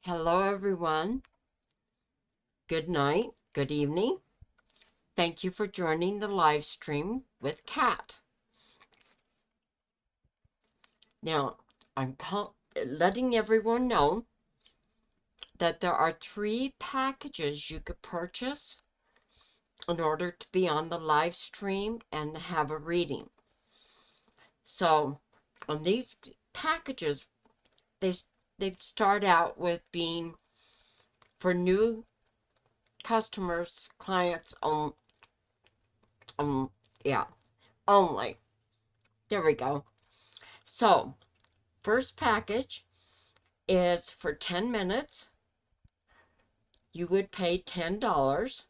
Hello, everyone. Good night, good evening. Thank you for joining the live stream with Kat. Now, I'm letting everyone know that there are 3 packages you could purchase in order to be on the live stream and have a reading. So, on these packages, they start out with being for new customers, clients yeah, only. There we go. So, first package is for 10 minutes. You would pay $10.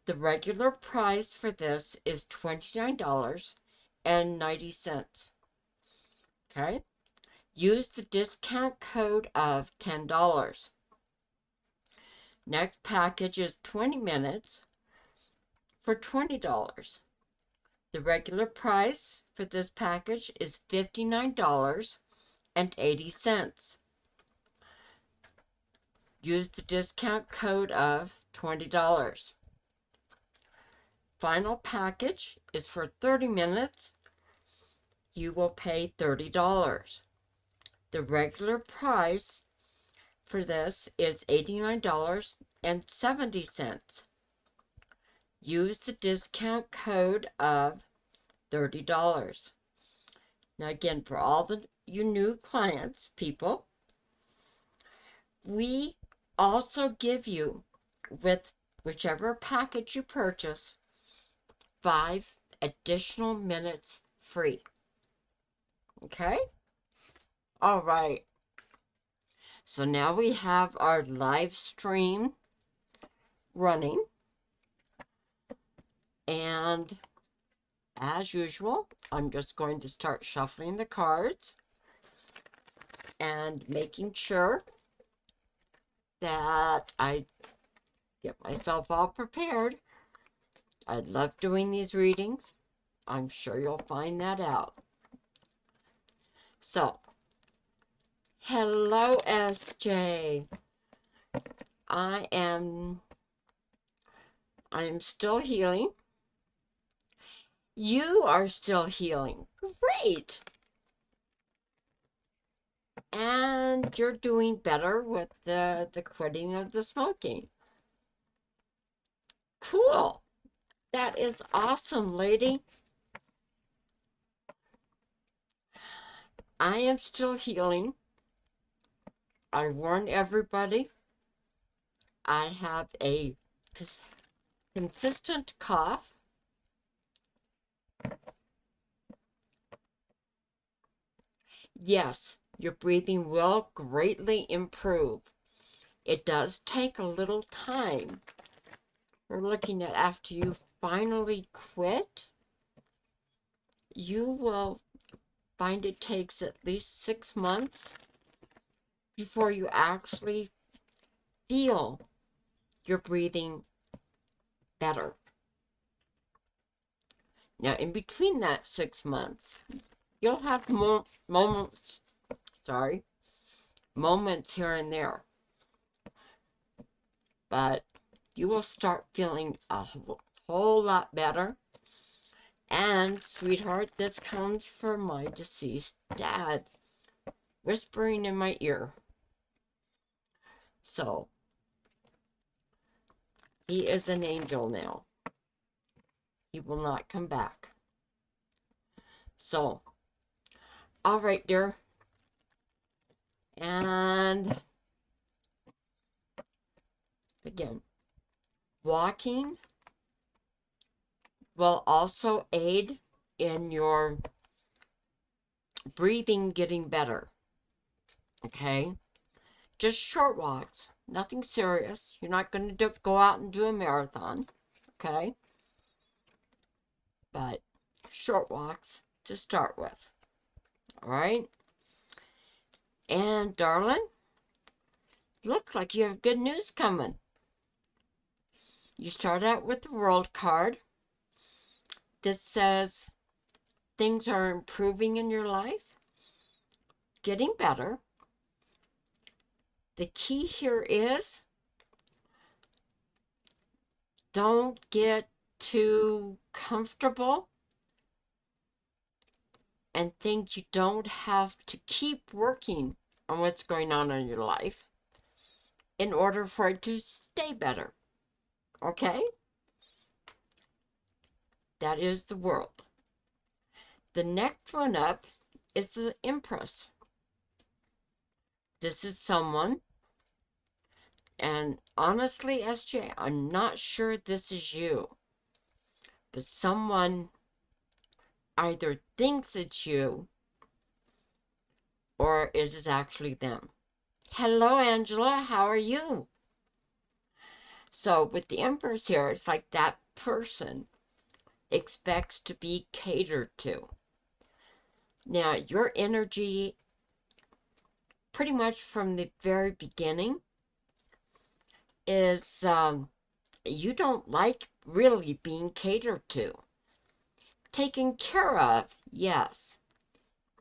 The regular price for this is $29.90. Okay? Use the discount code of $10. Next package is 20 minutes for $20. The regular price for this package is $59.80. Use the discount code of $20. Final package is for 30 minutes. You will pay $30. The regular price for this is $89.70. Use the discount code of $30. Now again, for all you new clients, people, we also give you, with whichever package you purchase, 5 additional minutes free. Okay? All right. So now we have our live stream running. And as usual, I'm just going to start shuffling the cards and making sure that I get myself all prepared. I love doing these readings. I'm sure you'll find that out. So, hello, SJ. I am still healing. You are still healing. Great. And you're doing better with the quitting of the smoking. Cool. That is awesome, lady. I am still healing. I warn everybody, I have a consistent cough. Yes, your breathing will greatly improve. It does take a little time. We're looking at after you finally quit, you will find it takes at least 6 months before you actually feel your breathing better. Now, in between that 6 months, you'll have moments here and there. But you will start feeling a whole lot better. And, sweetheart, this comes from my deceased dad, whispering in my ear. So, he is an angel now. He will not come back. So, all right, dear. And again, walking will also aid in your breathing getting better. Okay? Just short walks. Nothing serious. You're not going to go out and do a marathon. Okay? But short walks to start with. All right? And, darling, looks like you have good news coming. You start out with the World card. This says things are improving in your life, getting better. The key here is don't get too comfortable and think you don't have to keep working on what's going on in your life in order for it to stay better. Okay? That is the world. The next one up is the Empress. This is someone, and honestly, SJ, I'm not sure this is you, but someone either thinks it's you or it is actually them. Hello, Angela. How are you? So with the Empress here, it's like that person expects to be catered to. Now, your energy, pretty much from the very beginning, is you don't like really being catered to. Taken care of, yes.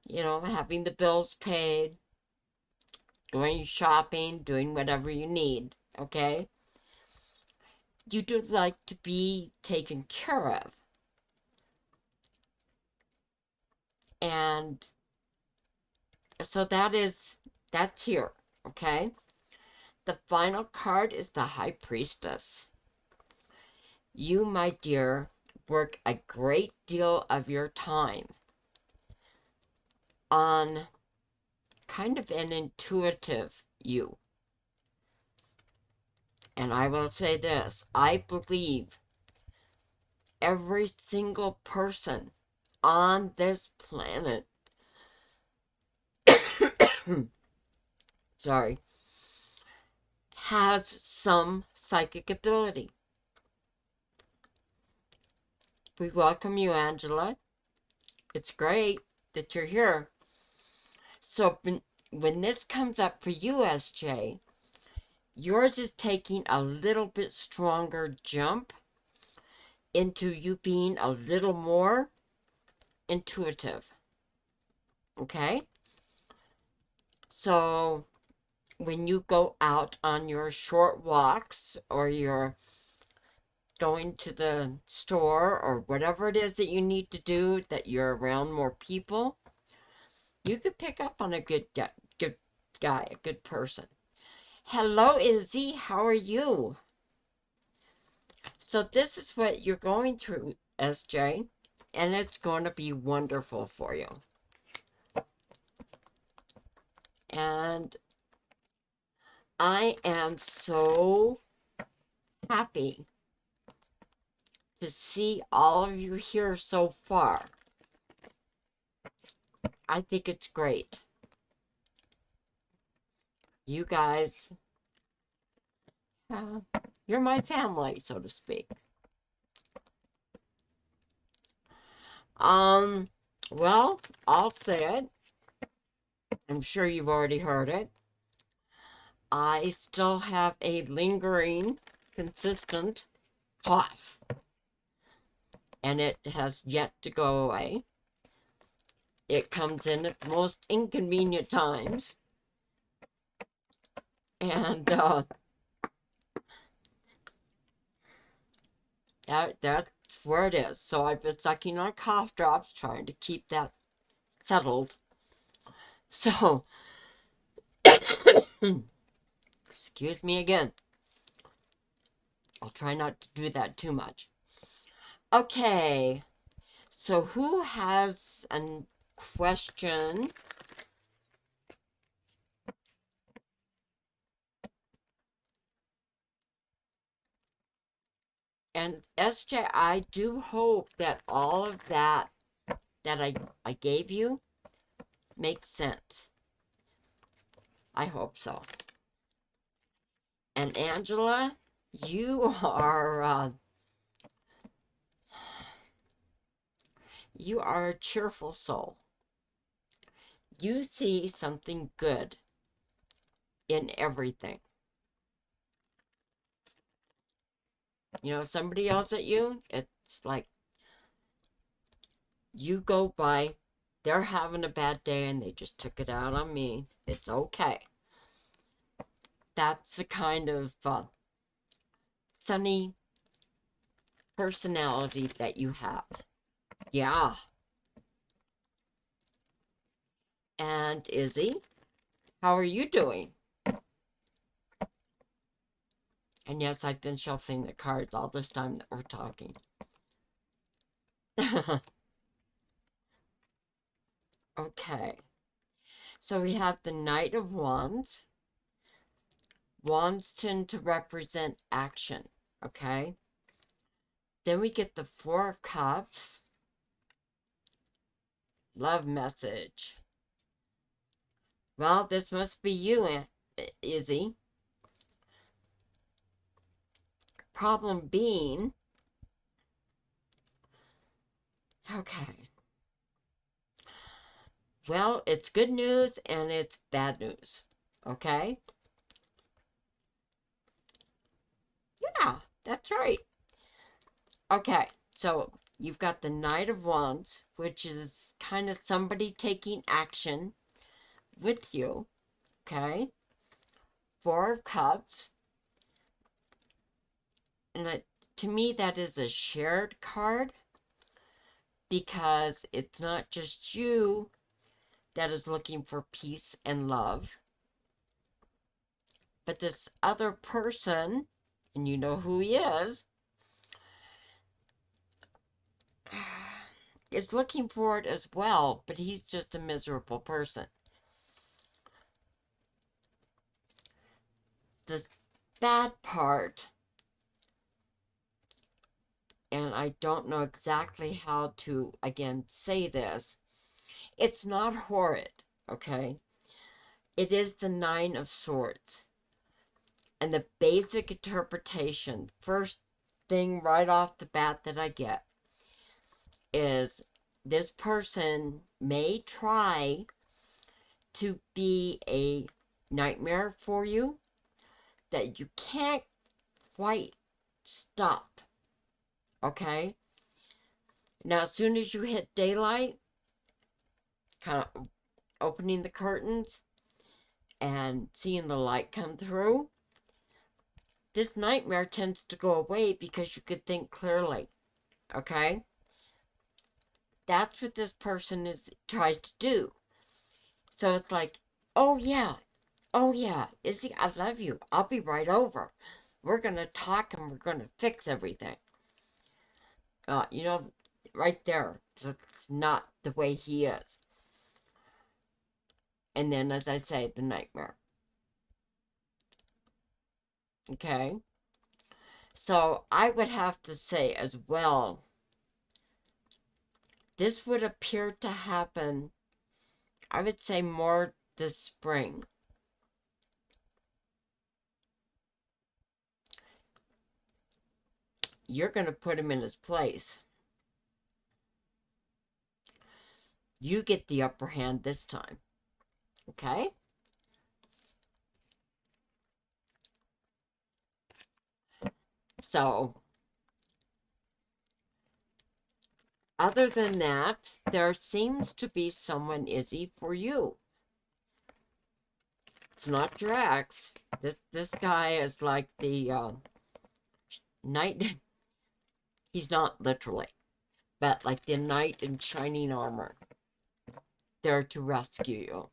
You know, having the bills paid, going shopping, doing whatever you need, okay? You do like to be taken care of. And so that's here, okay? The final card is the High Priestess. You, my dear, work a great deal of your time on kind of an intuitive you. And I will say this, I believe every single person on this planet, sorry, has some psychic ability. We welcome you, Angela. It's great that you're here. So when this comes up for you, SJ, yours is taking a little bit stronger jump into you being a little more intuitive. Okay? So when you go out on your short walks or you're going to the store or whatever it is that you need to do, that you're around more people, you could pick up on a good guy, a good person. Hello, Izzy. How are you? So this is what you're going through, SJ, and it's going to be wonderful for you. And I am so happy to see all of you here so far. I think it's great. You guys, you're my family, so to speak. Well, I'll say it. I'm sure you've already heard it. I still have a lingering, consistent cough. And it has yet to go away. It comes in at the most inconvenient times. And that's where it is. So I've been sucking on cough drops, trying to keep that settled. So, excuse me again. I'll try not to do that too much. Okay, so who has a question? And SJ, I do hope that all of that I gave you makes sense. I hope so. And Angela, you are a cheerful soul. You see something good in everything. You know, somebody yells at you, it's like you go by, they're having a bad day and they just took it out on me. It's okay. that's the kind of sunny personality that you have. Yeah. And Izzy, how are you doing? And yes, I've been shuffling the cards all this time that we're talking. Okay. So we have the Knight of Wands. Wands tend to represent action, okay? Then we get the Four of Cups. Love message. Well, this must be you, Izzy. Problem being, okay. Well, it's good news and it's bad news, okay? Yeah, that's right. Okay, so you've got the Knight of Wands, which is kind of somebody taking action with you, okay? Four of Cups, and to me that is a shared card because it's not just you that is looking for peace and love, but this other person, and you know who he is looking for it as well, but he's just a miserable person. The bad part, and I don't know exactly how to, again, say this, it's not horrid, okay? It is the Nine of Swords. And the basic interpretation, first thing right off the bat that I get, is this person may try to be a nightmare for you that you can't quite stop, okay? Now, as soon as you hit daylight, kind of opening the curtains and seeing the light come through, this nightmare tends to go away because you could think clearly, okay? That's what this person tries to do. So it's like, oh yeah, Izzy, I love you. I'll be right over. We're gonna talk and we're gonna fix everything. You know, right there. That's not the way he is. And then, as I say, the nightmare. Okay? So I would have to say as well, this would appear to happen, I would say more this spring. You're going to put him in his place. You get the upper hand this time. Okay? So, other than that, there seems to be someone, Izzy, for you. It's not your ex. This guy is like the knight. He's not literally, but like the knight in shining armor, there to rescue you.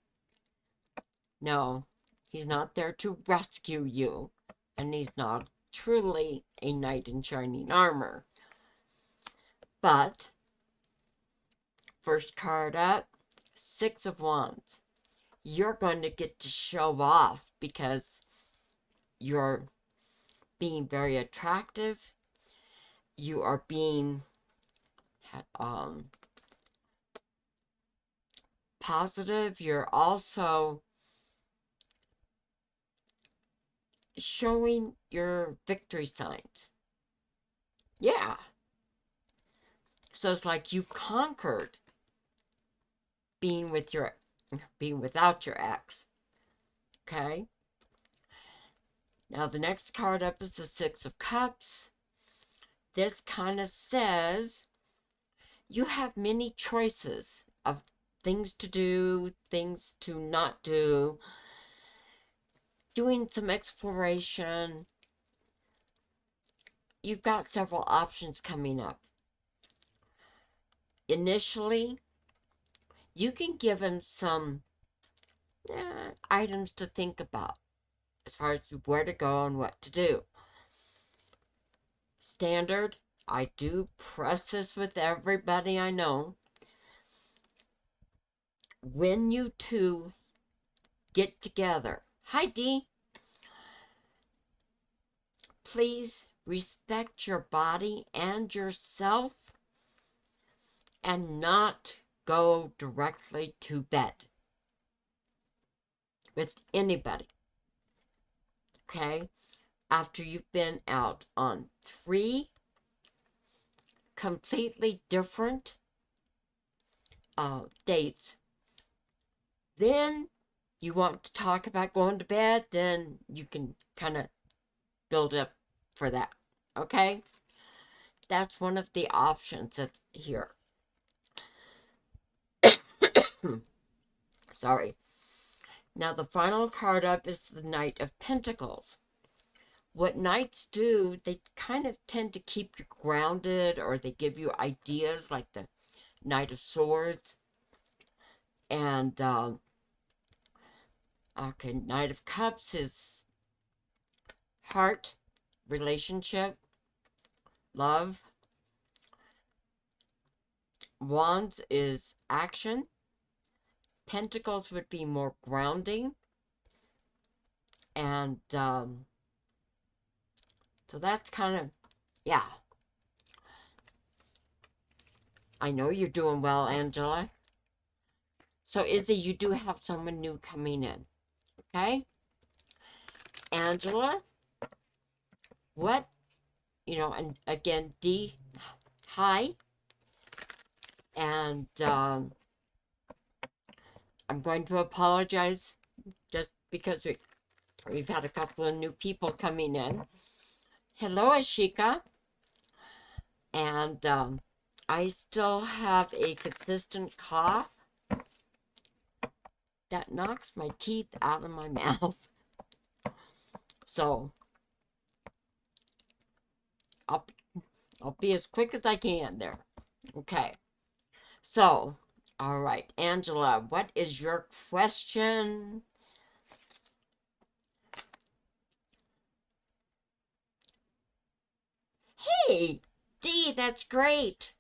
No, he's not there to rescue you, and he's not truly a knight in shining armor. But first card up, Six of Wands. You're going to get to show off because you're being very attractive. You are being positive. You're also showing your victory signs. Yeah. So it's like you've conquered being without your ex. Okay? Now the next card up is the Six of Cups. This kind of says you have many choices of things to do, things to not do. doing some exploration, you've got several options coming up. Initially, you can give him some items to think about as far as where to go and what to do. Standard, I do press this with everybody I know. When you two get together, hi Dee, please respect your body and yourself and not go directly to bed with anybody, okay? After you've been out on 3 completely different dates, then you want to talk about going to bed, then you can kind of build up for that, okay? That's one of the options that's here. Sorry. Now the final card up is the Knight of Pentacles. What knights do, they kind of tend to keep you grounded, or they give you ideas like the Knight of Swords. And, okay, Knight of Cups is heart, relationship, love. Wands is action. Pentacles would be more grounding. And, so that's kind of, yeah. I know you're doing well, Angela. So, Izzy, you do have someone new coming in, okay? Angela, what, and again, Dee, hi. And I'm going to apologize just because we've had a couple of new people coming in. Hello, Ashika. And I still have a consistent cough that knocks my teeth out of my mouth. So I'll be as quick as I can there. Okay. So, all right, Angela, what is your question? Hey, Dee, that's great.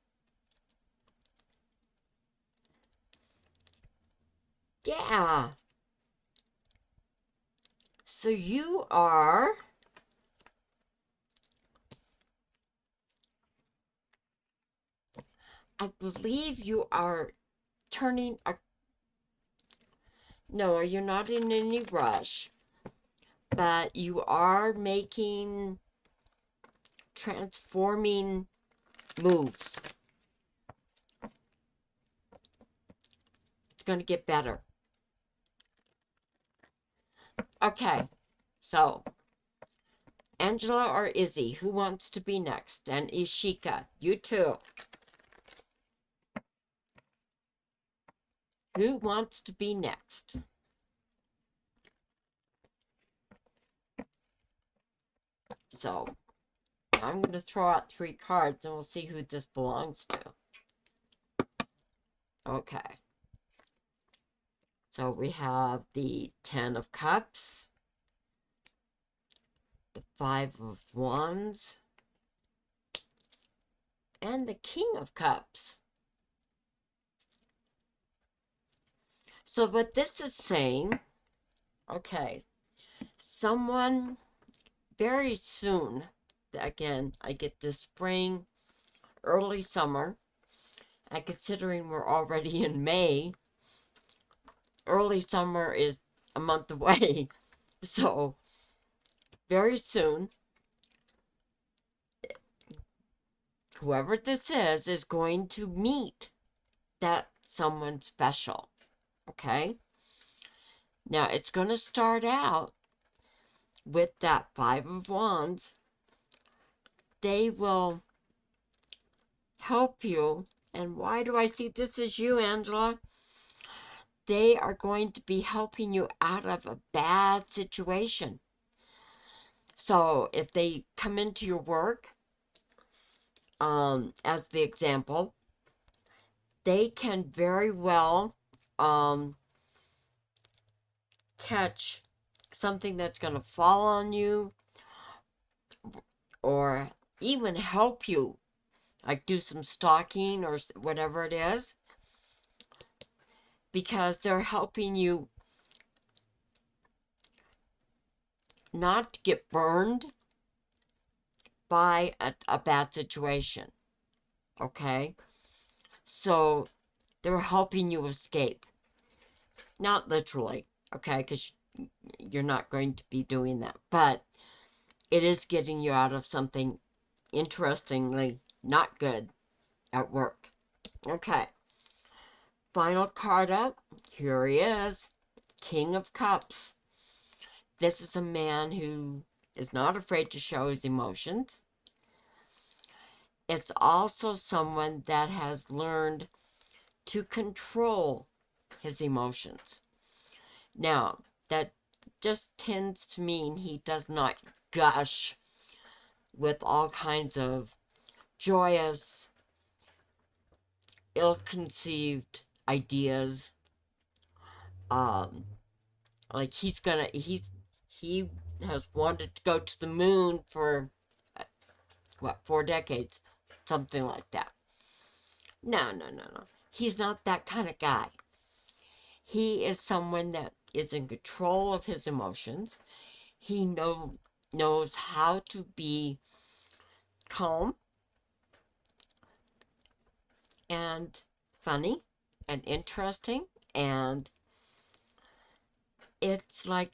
Yeah. So you are... I believe you are turning a... No, you're not in any rush, but you are making transforming moves. It's going to get better. Okay, so Angela or Izzy, who wants to be next? And Ishika, you too. Who wants to be next? So I'm going to throw out 3 cards and we'll see who this belongs to. Okay. So we have the 10 of Cups, the 5 of Wands, and the King of Cups. So what this is saying, okay, someone very soon, again, I get this spring, early summer, and considering we're already in May, early summer is a month away. So very soon, whoever this is going to meet that someone special, okay? Now, it's going to start out with that 5 of Wands. They will help you. And why do I see this as you, Angela? they are going to be helping you out of a bad situation. So if they come into your work, as the example, they can very well catch something that's going to fall on you, or even help you, like do some stalking or whatever it is, because they're helping you not get burned by a bad situation. Okay? So they're helping you escape. Not literally, okay? Because you're not going to be doing that. But it is getting you out of something, interestingly, not good at work. Okay. Final card up. Here he is. King of Cups. This is a man who is not afraid to show his emotions. It's also someone that has learned to control his emotions. Now, that just tends to mean he does not gush with all kinds of joyous, ill-conceived ideas. Like he has wanted to go to the moon for, what, 4 decades? Something like that. No. He's not that kind of guy. He is someone that is in control of his emotions. He knows how to be calm and funny and interesting, and it's like,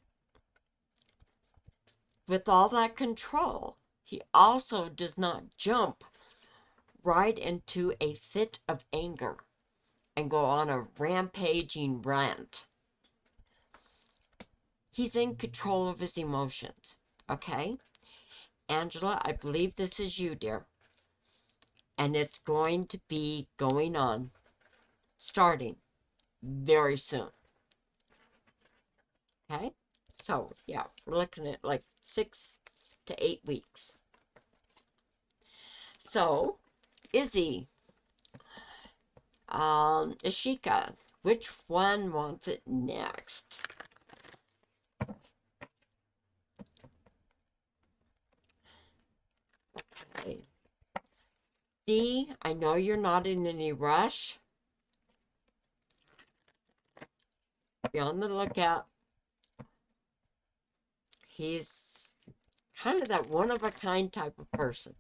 with all that control, he also does not jump right into a fit of anger and go on a rampaging rant. He's in control of his emotions, okay? Angela, I believe this is you, dear. And it's going to be going on, starting very soon. Okay? So, yeah, we're looking at like 6 to 8 weeks. So, Izzy, Ishika, which one wants it next? Okay. D, I know you're not in any rush. Be on the lookout. He's kind of that one-of-a-kind type of person.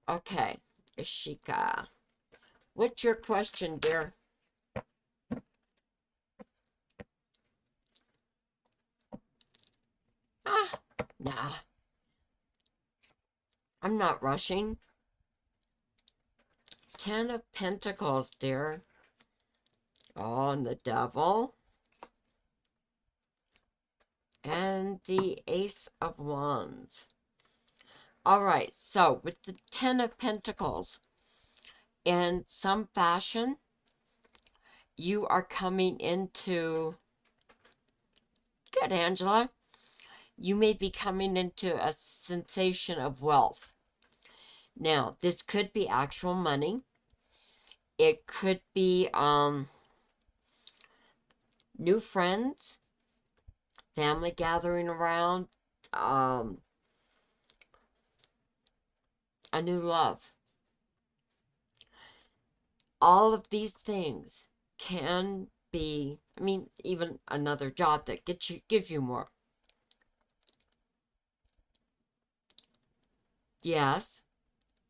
Okay, Ishika. What's your question, dear? Nah. I'm not rushing. 10 of Pentacles, dear. Oh, and the Devil. And the Ace of Wands. Alright, so with the 10 of Pentacles, in some fashion, you are coming into... Good, Angela. You may be coming into a sensation of wealth. Now, this could be actual money. It could be new friends, family gathering around, a new love. All of these things can be, I mean, even another job that gives you more. Yes,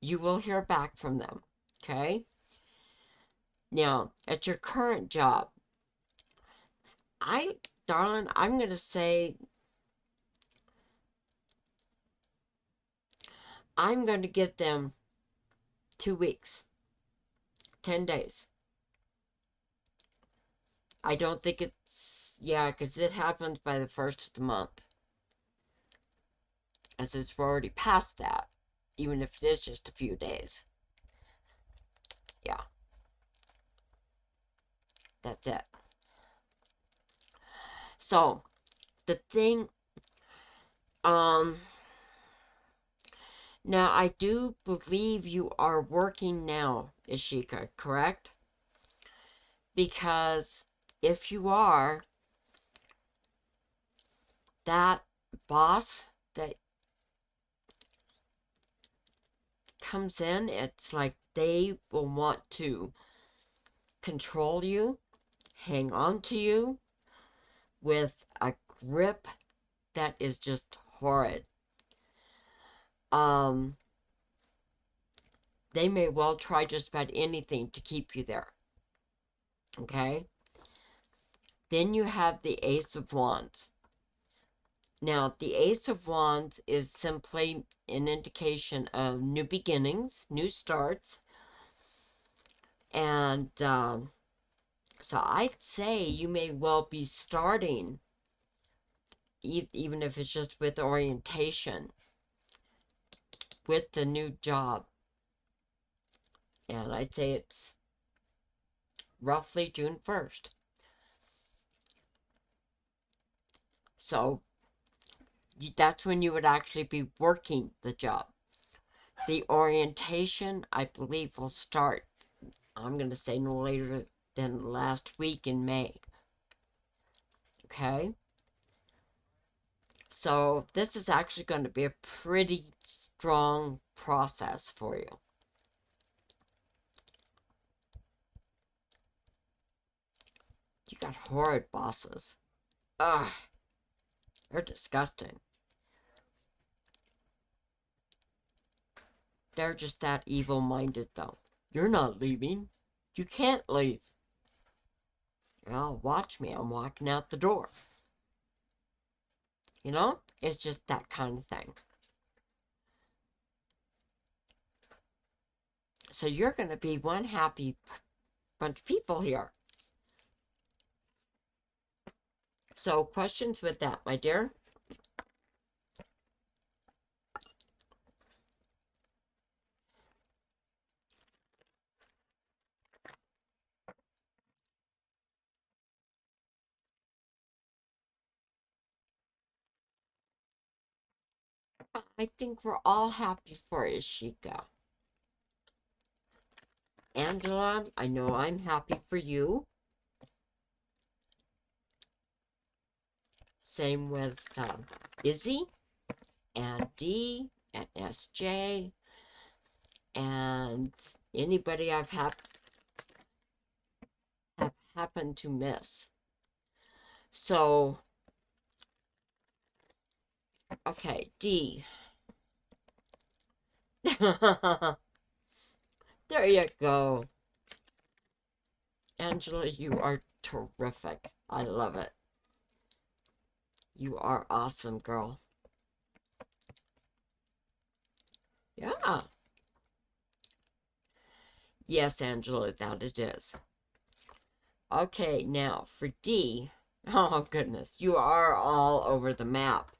you will hear back from them, okay? Now, at your current job, darling, I'm going to say, I'm going to give them 2 weeks, 10 days. I don't think it's, yeah, because it happens by the 1st of the month. As it's already past that, even if it is just a few days. Yeah. That's it. So, the thing, now I do believe you are working now, Ishika, correct? Because if you are, that boss that comes in, it's like they will want to control you, hang on to you with a grip that is just horrid. They may well try just about anything to keep you there. Okay? Then you have the Ace of Wands. Now, the Ace of Wands is simply an indication of new beginnings, new starts. And so I'd say you may well be starting, even if it's just with orientation, with the new job. And I'd say it's roughly June 1st. So that's when you would actually be working the job. The orientation, I believe, will start, I'm going to say no later than last week in May. Okay? So this is actually going to be a pretty strong process for you. You got horrid bosses. Ugh. They're disgusting. They're just that evil-minded, though. You're not leaving. You can't leave. Well, watch me. I'm walking out the door. You know? It's just that kind of thing. So you're going to be one happy bunch of people here. So questions with that, my dear? I think we're all happy for Ishika. Angela, I know I'm happy for you. Same with Izzy and Dee and SJ and anybody have happened to miss. So, okay, Dee. There you go. Angela, you are terrific. I love it. You are awesome, girl. Yeah. Yes, Angela, that it is. Okay, now for D. Oh, goodness. You are all over the map.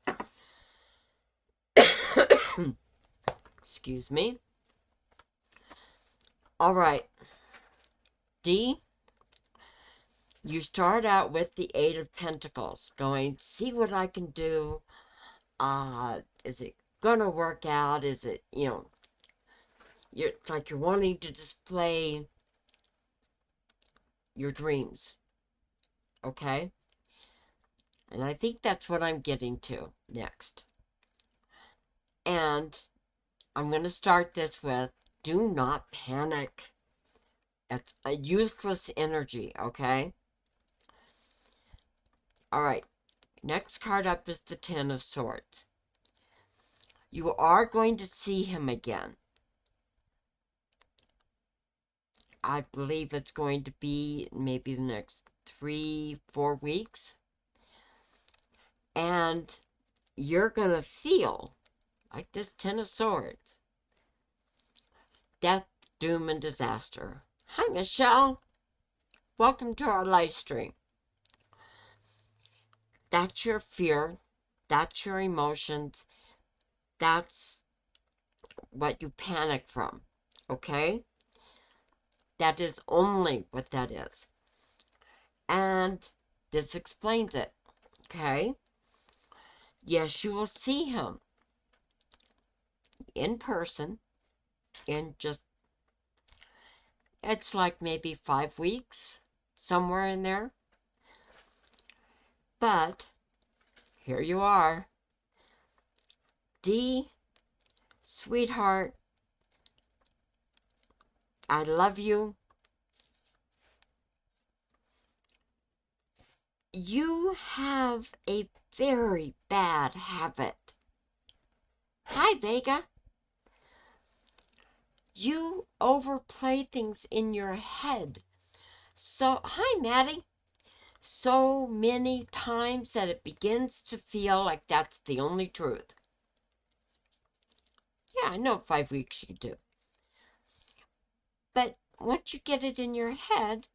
Excuse me. All right. D, you start out with the Eight of Pentacles, going, see what I can do. Is it gonna work out? Is it, it's like you're wanting to display your dreams. Okay? And I think that's what I'm getting to next. And I'm going to start this with, do not panic. It's a useless energy, okay? All right. Next card up is the Ten of Swords. You are going to see him again. I believe it's going to be maybe the next 3-4 weeks. And you're going to feel like this Ten of Swords. Death, doom, and disaster. Hi, Michelle. Welcome to our live stream. That's your fear. That's your emotions. That's what you panic from. Okay? That is only what that is. And this explains it. Okay? Yes, you will see him in person in just, it's like maybe 5 weeks, somewhere in there. But here you are. Dee, sweetheart, I love you. You have a very bad habit. Hi, Vega. You overplay things in your head. So, hi, Maddie. So many times that it begins to feel like that's the only truth. Yeah, I know 5 weeks you do. But once you get it in your head,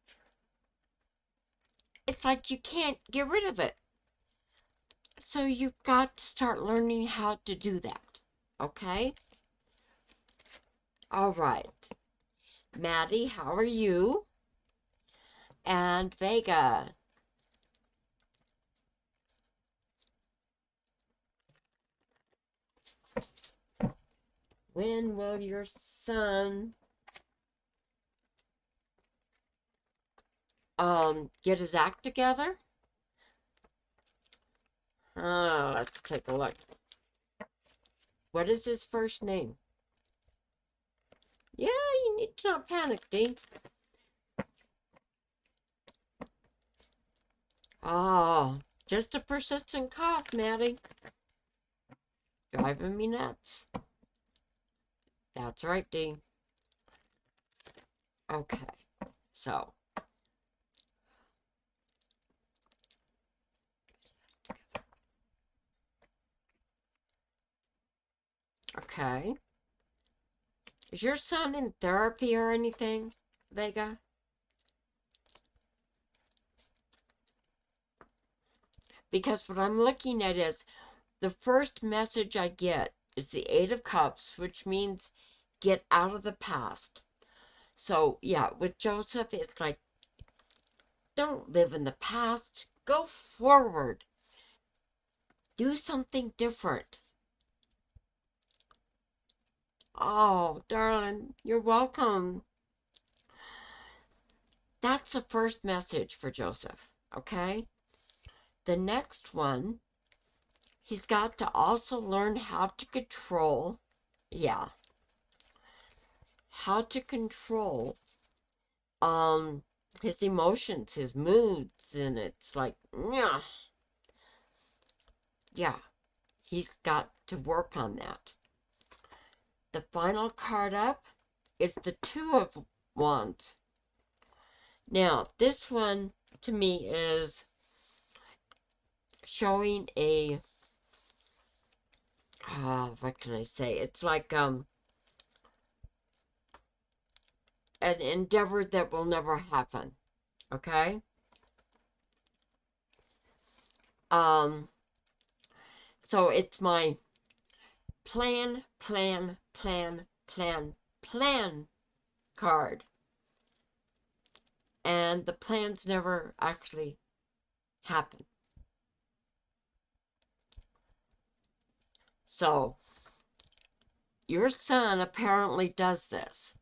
it's like you can't get rid of it. So you've got to start learning how to do that. Okay? All right. Maddie, how are you? And Vega. When will your son get his act together? Let's take a look. What is his first name? Yeah, you need to not panic, Dee. Oh, just a persistent cough, Maddie. Driving me nuts. That's right, Dee. Okay, so. Okay. Is your son in therapy or anything, Vega? Because what I'm looking at is the first message I get is the Eight of Cups, which means get out of the past. So, yeah, with Joseph, it's like, don't live in the past. Go forward. Do something different. Oh, darling, you're welcome. That's the first message for Joseph, okay? The next one, he's got to also learn how to control, yeah, how to control his emotions, his moods, and it's like, yeah, he's got to work on that. The final card up is the Two of Wands. Now, this one to me is showing a, what can I say? It's like an endeavor that will never happen. Okay? So it's my plan card. And the plans never actually happen. So, your son apparently does this.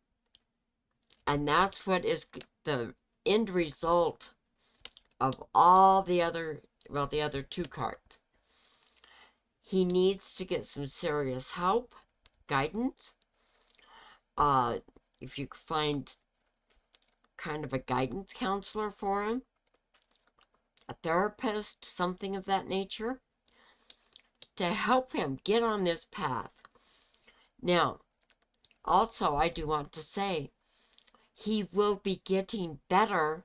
And that's what is the end result of all the other, well, the other two cards. He needs to get some serious help, guidance. If you find kind of a guidance counselor for him, a therapist, something of that nature, to help him get on this path. Now, also, I do want to say, he will be getting better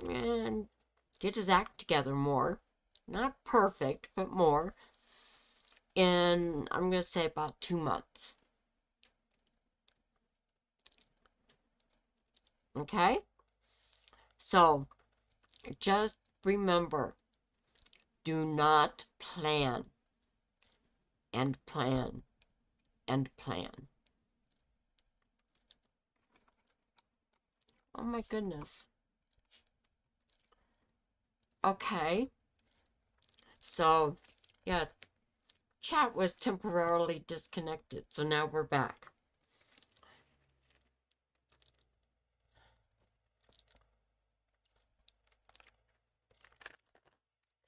and get his act together more. Not perfect, but more. In, I'm going to say about 2 months. Okay? So, just remember, do not plan and plan and plan. Oh my goodness. Okay. So, yeah, chat was temporarily disconnected, so now we're back.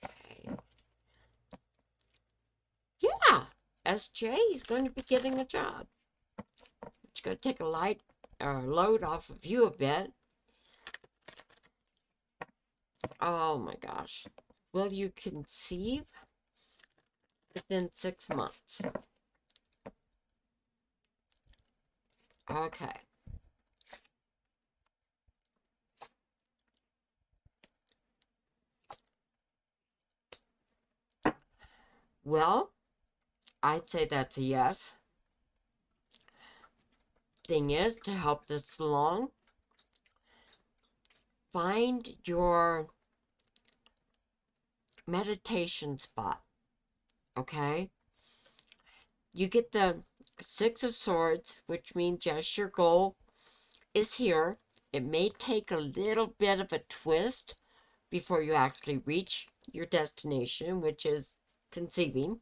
Okay. Yeah, SJ is going to be getting a job. It's going to take a load off of you a bit. Oh my gosh. Will you conceive within 6 months? Okay. Well, I'd say that's a yes. Thing is, to help this along, find your meditation spot, okay? You get the Six of Swords, which means, yes, your goal is here. It may take a little bit of a twist before you actually reach your destination, which is conceiving.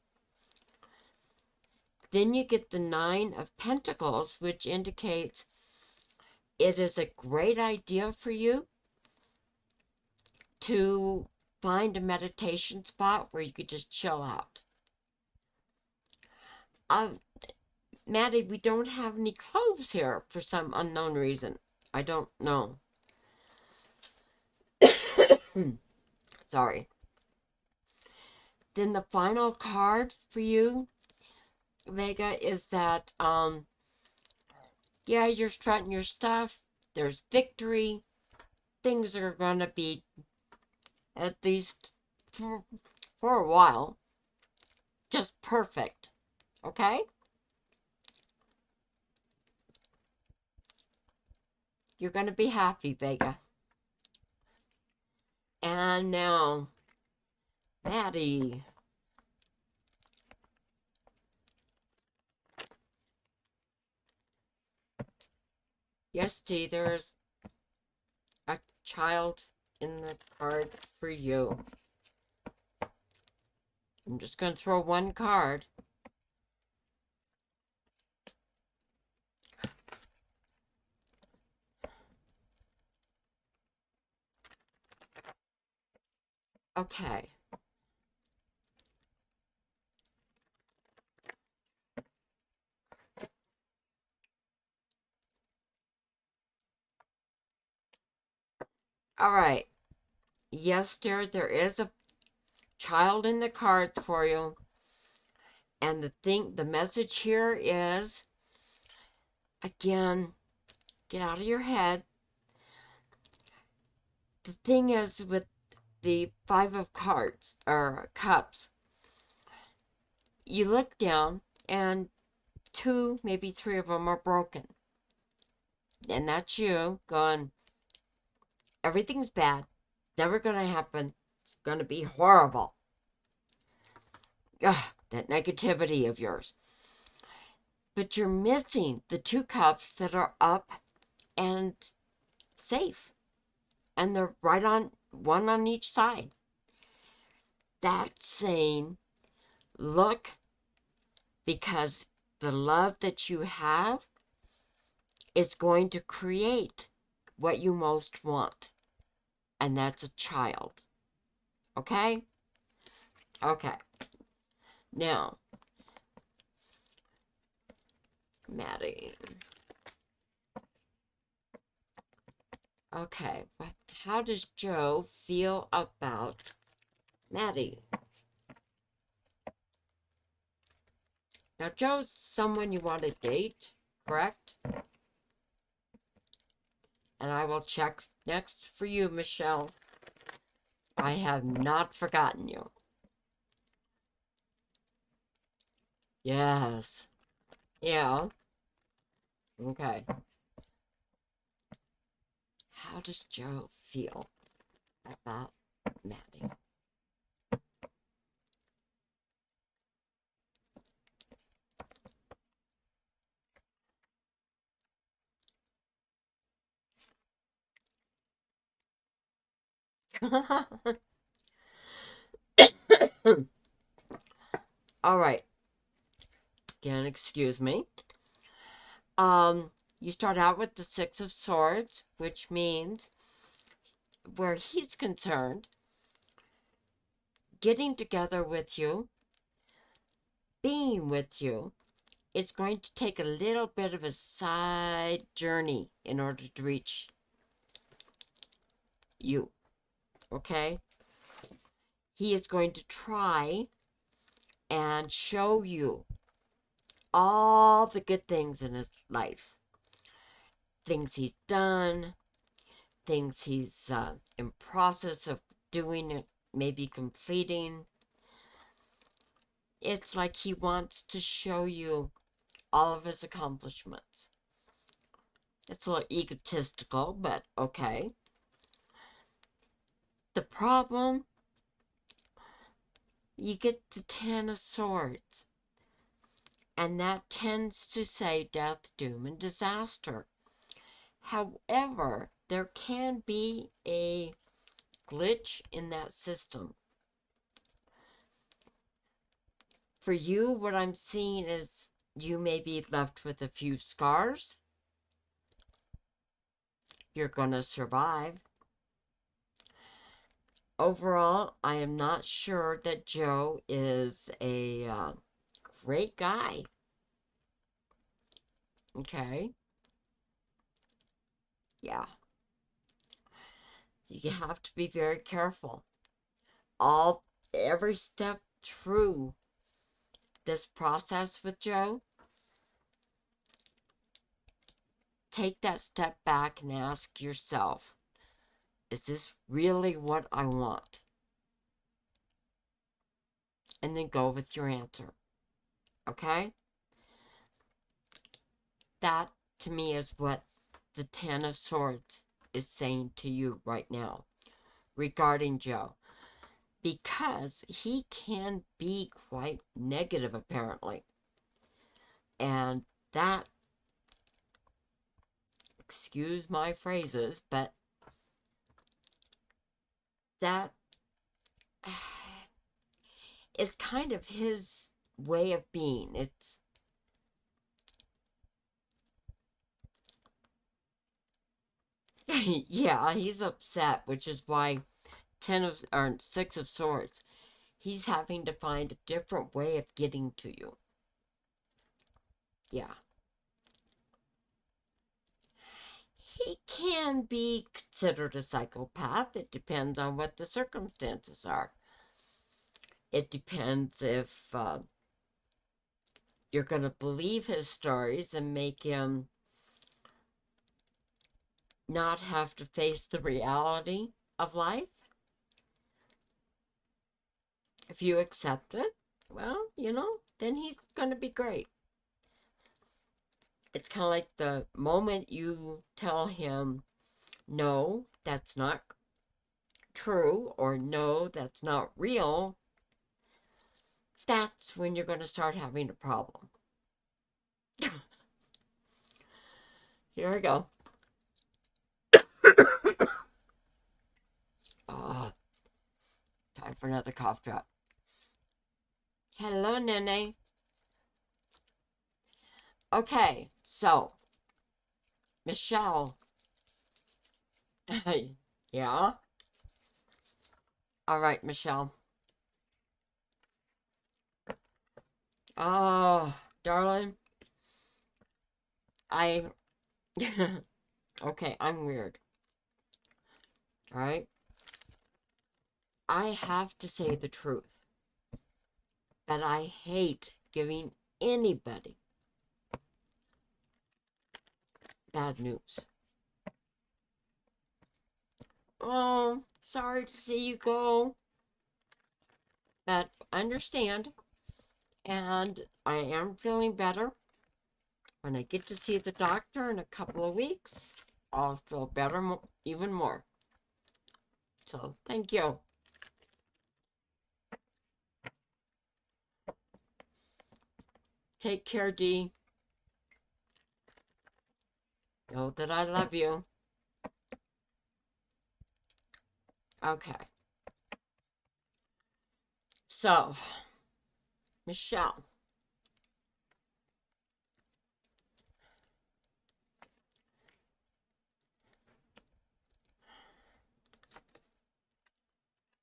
Then you get the Nine of Pentacles, which indicates it is a great idea for you to find a meditation spot where you could just chill out. Maddie, we don't have any cloves here for some unknown reason. I don't know. Sorry. Then the final card for you, Vega, is that, yeah, you're strutting your stuff. There's victory. Things are going to be, at least for a while, just perfect. Okay? You're going to be happy, Vega. And now, Maddie. Yes, Dee, there's a child in the card for you. I'm just going to throw one card. Okay. All right. Yes, dear, there is a child in the cards for you. And the message here is, again, get out of your head. The thing is with the Five of Cards, or Cups, you look down and two, maybe three of them are broken. And that's you going, everything's bad. Never going to happen. It's going to be horrible. Ugh, that negativity of yours. But you're missing the two cups that are up and safe. And they're right on, one on each side. That's saying, look, because the love that you have is going to create what you most want. And that's a child. Okay? Okay. Now, Maddie. Okay, but how does Joe feel about Maddie? Now, Joe's someone you want to date, correct? And I will check next for you, Michelle. I have not forgotten you. Yes. Yeah. Okay. How does Joe feel about Maddie? All right. Again, excuse me. You start out with the Six of Swords, which means, where he's concerned, getting together with you, being with you, it's going to take a little bit of a side journey in order to reach you, okay? He is going to try and show you all the good things in his life. Things he's done, things he's in process of doing it, maybe completing. It's like he wants to show you all of his accomplishments. It's a little egotistical, but okay. The problem, you get the Ten of Swords, and that tends to say death, doom, and disaster. However, there can be a glitch in that system. For you, what I'm seeing is you may be left with a few scars. You're going to survive. Overall, I am not sure that Joe is a great guy. Okay? Yeah. So you have to be very careful. Every step through this process with Joe, take that step back and ask yourself, is this really what I want? And then go with your answer. Okay? That, to me, is what the Ten of Swords is saying to you right now regarding Joe. Because he can be quite negative, apparently. And that, excuse my phrases, but that is kind of his way of being. It's yeah, he's upset, which is why Six of Swords. He's having to find a different way of getting to you. Yeah. He can be considered a psychopath. It depends on what the circumstances are. It depends if you're going to believe his stories and make him not have to face the reality of life. If you accept it, well, then he's going to be great. It's kind of like the moment you tell him, no, that's not true, or no, that's not real, that's when you're going to start having a problem. Here we go. Oh, time for another cough drop. Hello, Nene. Okay, so, Michelle. Yeah? All right, Michelle. Oh, darling. Okay, I'm weird. All right? I have to say the truth. But I hate giving anybody bad news. Oh, sorry to see you go. But understand. And I am feeling better. When I get to see the doctor in a couple of weeks, I'll feel better even more. So, thank you. Take care, Dee. Know that I love you. Okay. So, Michelle.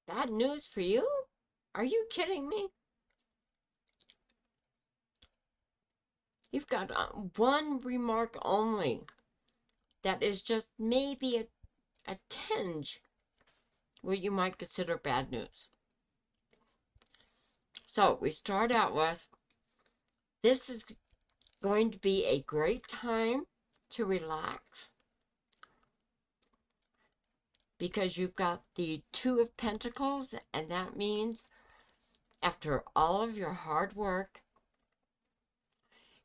Bad news for you? Are you kidding me? You've got one remark only that is just maybe a tinge what you might consider bad news. So we start out with, this is going to be a great time to relax because you've got the Two of Pentacles, and that means after all of your hard work,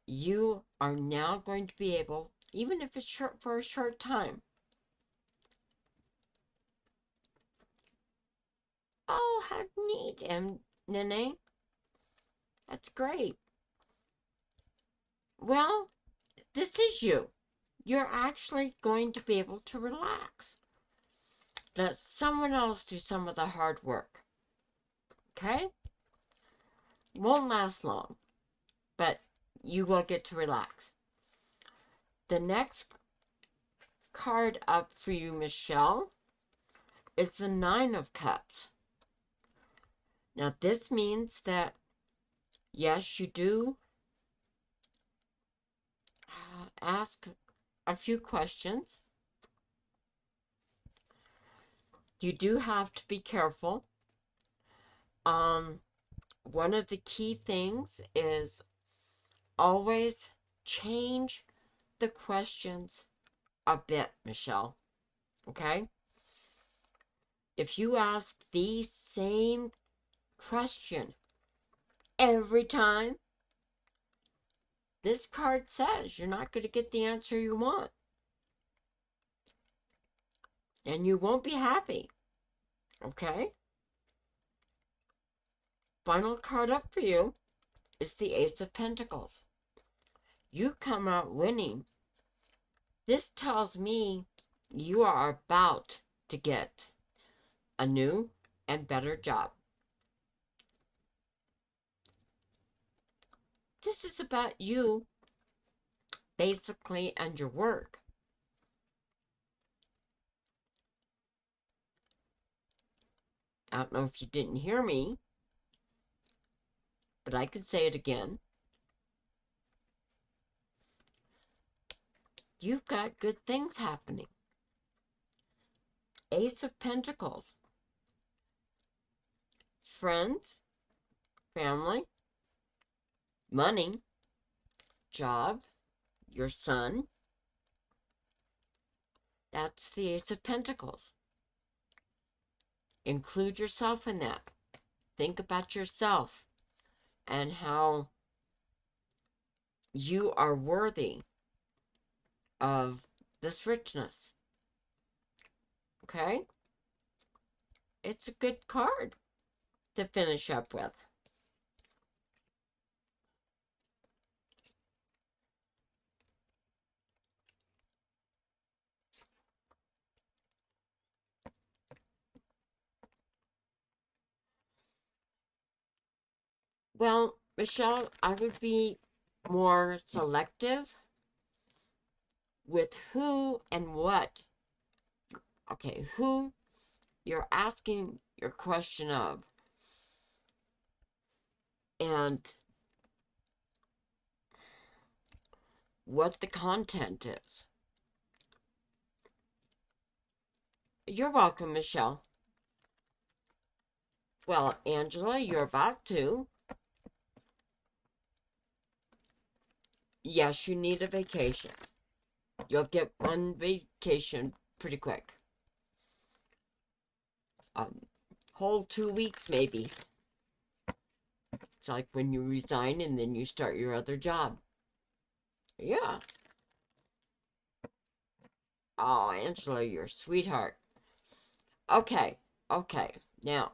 you are now going to be able, even if it's short for a short time. Oh, how neat, Nene. That's great. Well, this is you. You're actually going to be able to relax. Let someone else do some of the hard work. Okay? Won't last long, but you will get to relax. The next card up for you, Michelle, is the Nine of Cups. Now, this means that, yes, you do ask a few questions. You do have to be careful. One of the key things is always change the questions a bit, Michelle. Okay? If you ask the same question every time, this card says you're not going to get the answer you want. And you won't be happy. Okay? Final card up for you is the Ace of Pentacles. You come out winning. This tells me you are about to get a new and better job. This is about you, basically, and your work. I don't know if you didn't hear me, but I could say it again. You've got good things happening. Ace of Pentacles. Friends, family, money, job, your son. That's the Ace of Pentacles. Include yourself in that. Think about yourself and how you are worthy of this richness. Okay? It's a good card to finish up with. Well, Michelle, I would be more selective with who and what. Okay, who you're asking your question of, and what the content is. You're welcome, Michelle. Well, Angela, you're about to. Yes, you need a vacation. You'll get one vacation pretty quick. Whole 2 weeks, maybe. It's like when you resign and then you start your other job. Yeah. Oh, Angela, you're a sweetheart. Okay, okay. Now,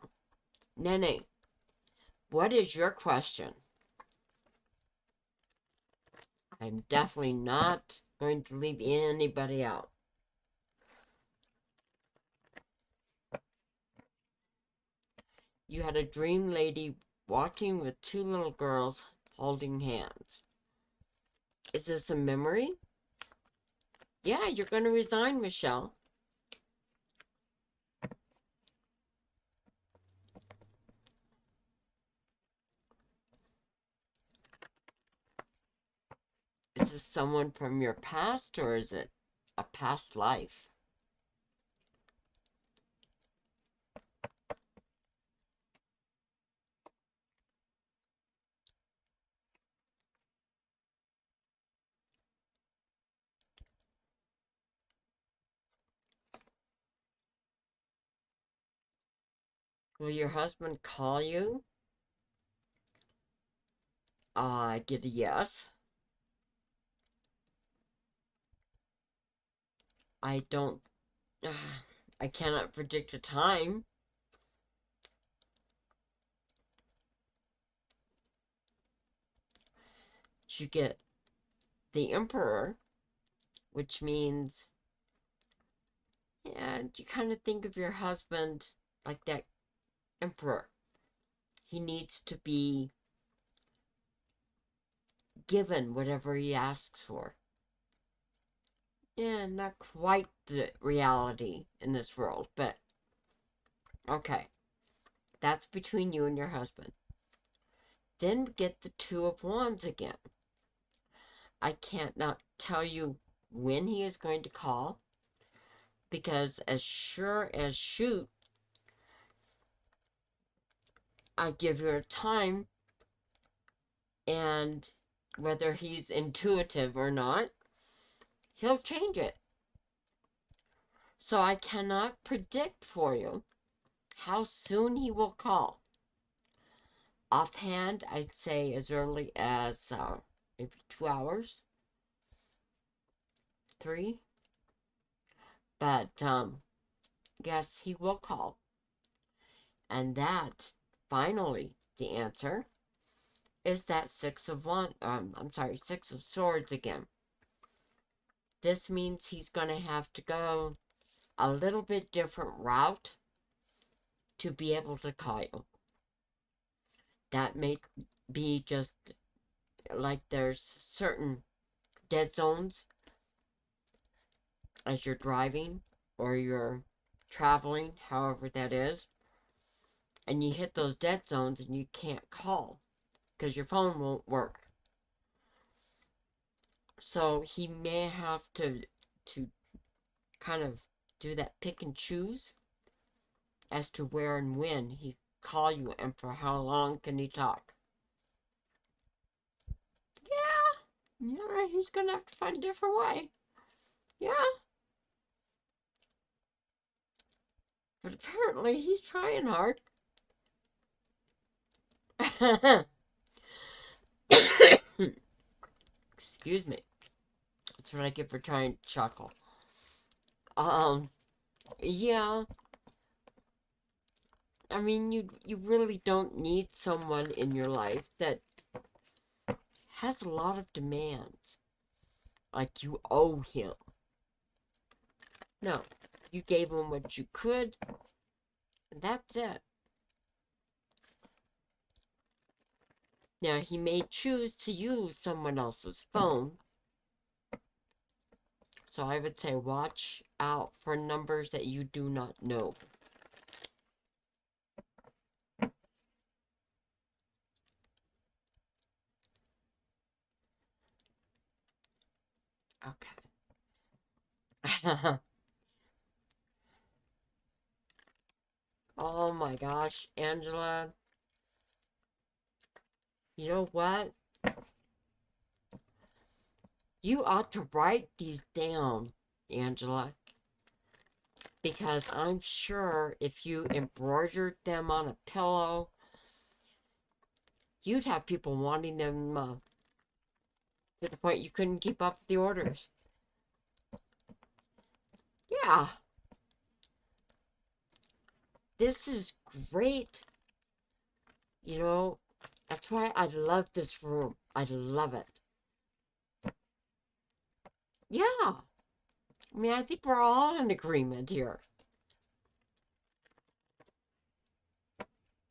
Nene, what is your question? I'm definitely not going to leave anybody out. You had a dream lady walking with two little girls holding hands. Is this a memory? Yeah, you're going to resign, Michelle. Is this someone from your past, or is it a past life? Will your husband call you? I get a yes. I don't... I cannot predict a time. You get the Emperor, which means... Yeah, you kind of think of your husband like that Emperor. He needs to be given whatever he asks for. Yeah, not quite the reality in this world, but okay. That's between you and your husband. Then get the Two of Wands again. I can't not tell you when he is going to call, because as sure as shoot, I give you a time, and whether he's intuitive or not, he'll change it. So I cannot predict for you how soon he will call. Offhand, I'd say as early as maybe 2 hours, 3. But yes, he will call. And that, finally, the answer is that Six of Swords again. This means he's going to have to go a little bit different route to be able to call you. That may be just like there's certain dead zones as you're driving or you're traveling, however that is, and you hit those dead zones and you can't call because your phone won't work. So he may have to kind of do that pick and choose as to where and when he call you and for how long can he talk. Yeah, he's gonna have to find a different way. Yeah. But apparently he's trying hard. Excuse me. That's what I get for trying to chuckle. Yeah. I mean, you really don't need someone in your life that has a lot of demands. Like you owe him. No. You gave him what you could, and that's it. Now, he may choose to use someone else's phone. So I would say watch out for numbers that you do not know. Okay. Oh my gosh, Angela. You know what? You ought to write these down, Angela. Because I'm sure if you embroidered them on a pillow, you'd have people wanting them to the point you couldn't keep up with the orders. Yeah. This is great. You know, that's why I love this room. I love it. Yeah. I mean, I think we're all in agreement here.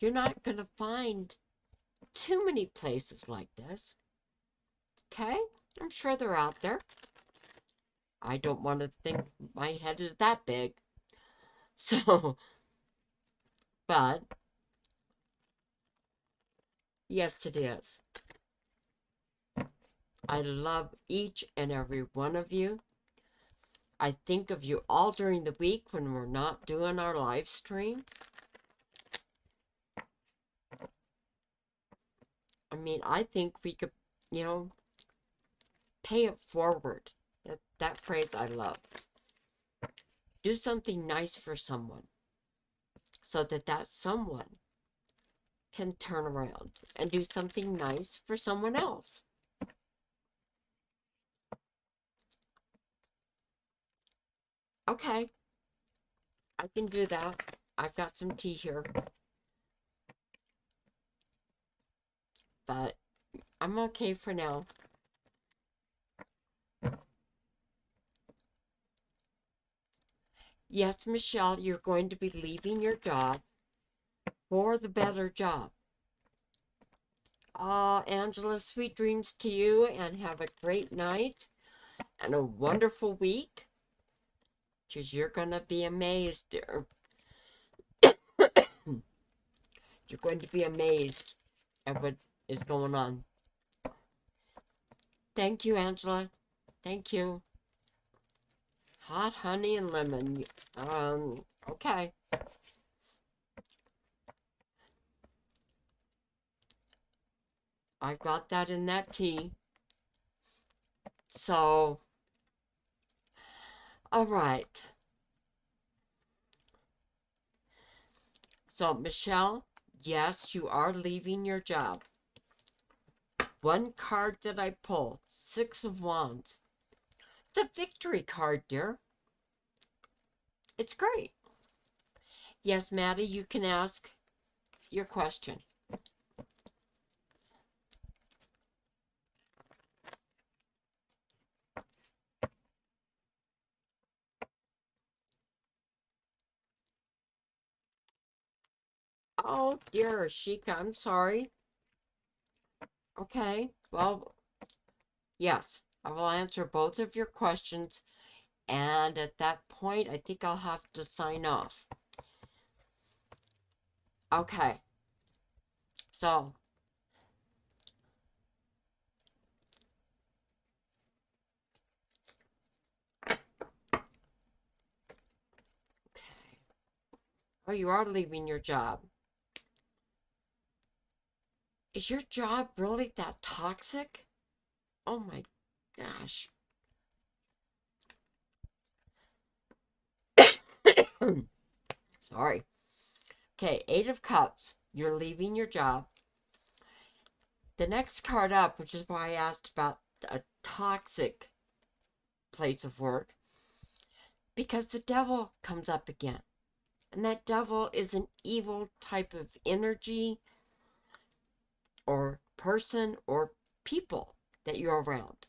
You're not going to find too many places like this. Okay? I'm sure they're out there. I don't want to think my head is that big. So, but, yes, it is. I love each and every one of you. I think of you all during the week when we're not doing our live stream. I mean, I think we could, you know, pay it forward. That phrase I love. Do something nice for someone so that that someone can turn around and do something nice for someone else. Okay, I can do that. I've got some tea here, but I'm okay for now. Yes, Michelle, you're going to be leaving your job for the better job. Angela, sweet dreams to you, and have a great night and a wonderful week, because you're going to be amazed. You're going to be amazed at what is going on. Thank you, Angela. Thank you. Hot honey and lemon. Okay. I've got that in that tea. So, all right. So, Michelle, yes, you are leaving your job. One card that I pulled, Six of Wands. It's a victory card, dear. It's great. Yes, Maddie, you can ask your question. Oh, dear, Ashika, I'm sorry. Okay, well, yes, I will answer both of your questions, and at that point, I think I'll have to sign off. Okay, so, oh, you are leaving your job. Is your job really that toxic? Oh my gosh. Sorry. Okay, Eight of Cups. You're leaving your job. The next card up, which is why I asked about a toxic place of work, because the devil comes up again. And that devil is an evil type of energy or person or people that you're around.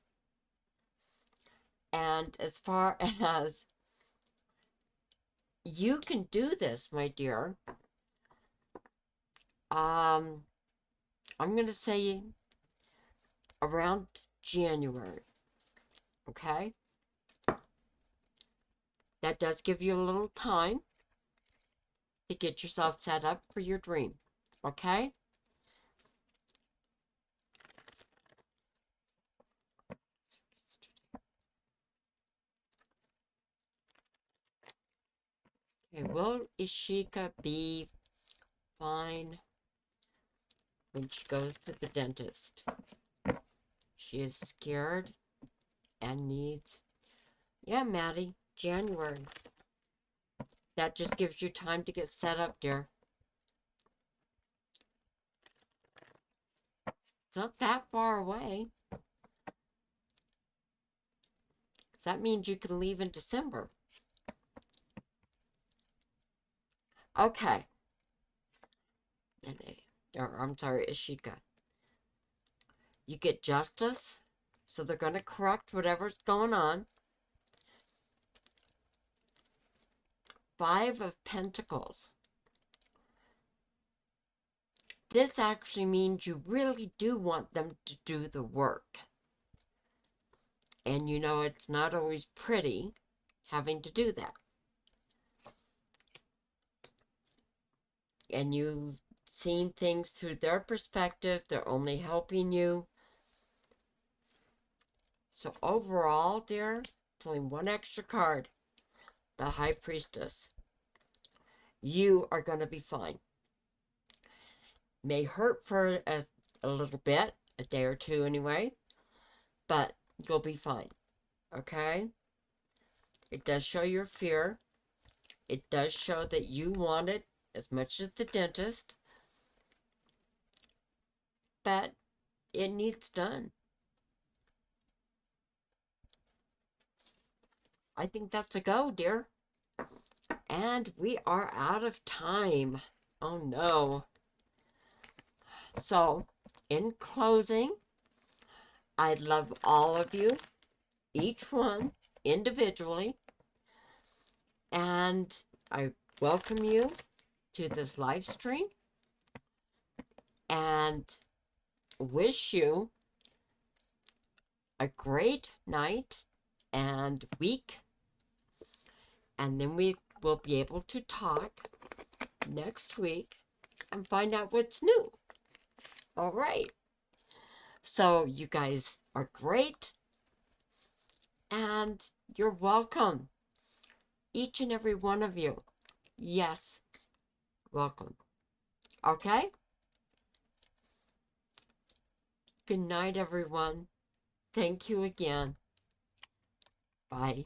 And as far as you can do this, my dear, I'm going to say around January. Okay? That does give you a little time to get yourself set up for your dream. Okay? Okay, will Ishika be fine when she goes to the dentist? She is scared and needs... Yeah, Maddie, January. That just gives you time to get set up, dear. It's not that far away. That means you can leave in December. Okay. Or, I'm sorry, Ishika. You get justice, so they're going to correct whatever's going on. Five of Pentacles. this actually means you really do want them to do the work. And you know, it's not always pretty having to do that. And you've seen things through their perspective. They're only helping you. So overall, dear, pulling one extra card, the High Priestess. You are going to be fine. May hurt for a little bit, a day or two anyway, but you'll be fine, okay? It does show your fear. It does show that you want it as much as the dentist, but it needs done. I think that's a go, dear. And we are out of time. Oh no. So, in closing, I love all of you, each one individually, and I welcome you to this live stream and wish you a great night and week, and then we will be able to talk next week and find out what's new. All right. So you guys are great, and you're welcome. Each and every one of you. Yes, welcome. Okay? Good night, everyone. Thank you again. Bye.